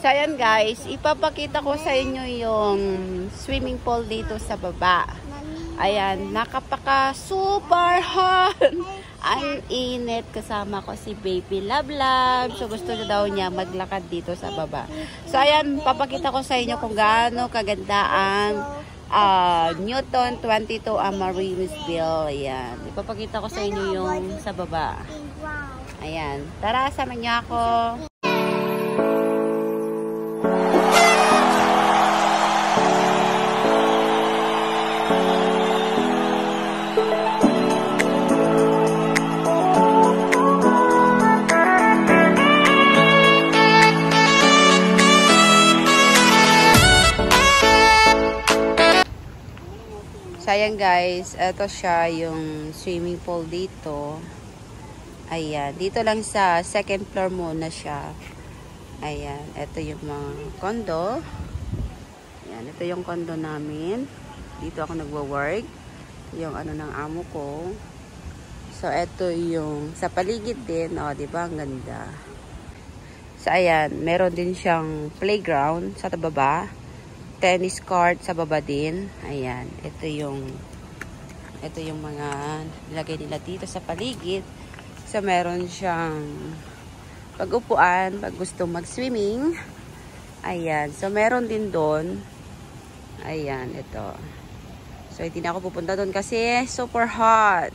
So, ayan guys, ipapakita ko sa inyo yung swimming pool dito sa baba. Ayan, nakapaka super hot. Ang init. Kasama ko si Baby Love Love. So, gusto na daw niya maglakad dito sa baba. So, ayan, papakita ko sa inyo kung gaano kaganda ang Newton 22 Amaryllisville. Ayan, ipapakita ko sa inyo yung sa baba. Ayan, tara, sama niyo ako. Sayang guys, ito siya yung swimming pool dito. Ayan, dito lang sa second floor muna siya. Ayan, ito yung mga condo. Ayan, ito yung condo namin. Dito ako nagwo-work. Yung ano ng amo ko. So, ito yung sa paligid din. O, diba? Ang ganda. So, ayan, meron din siyang playground sa baba. Tennis court sa baba din. Ayan, ito yung mga nilagay nila dito sa paligid. So, meron siyang pag-upuan pag gusto mag-swimming. Ayan, so meron din doon. Ayan, ito. So, hindi na ako pupunta doon kasi super hot.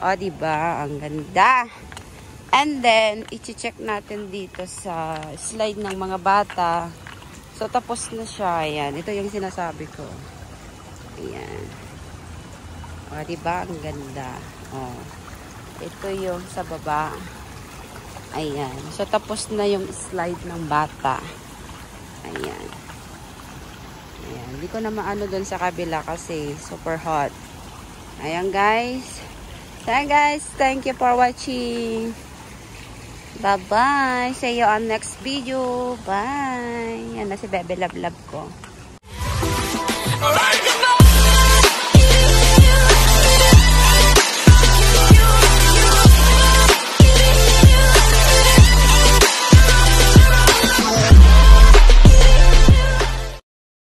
O, diba? Ang ganda. And then, i-check natin dito sa slide ng mga bata. So, tapos na siya. Ayan. Ito yung sinasabi ko. Ayan. O, diba? Ang ganda. O. Ito yung sa baba. Ayan. So, tapos na yung slide ng bata. Ayan. Ayan. Hindi ko na maano dun sa kabila kasi super hot. Ayan, guys. So, guys, thank you for watching. Bye-bye. See you on next video. Bye. Yan na si Bebe Love Love ko.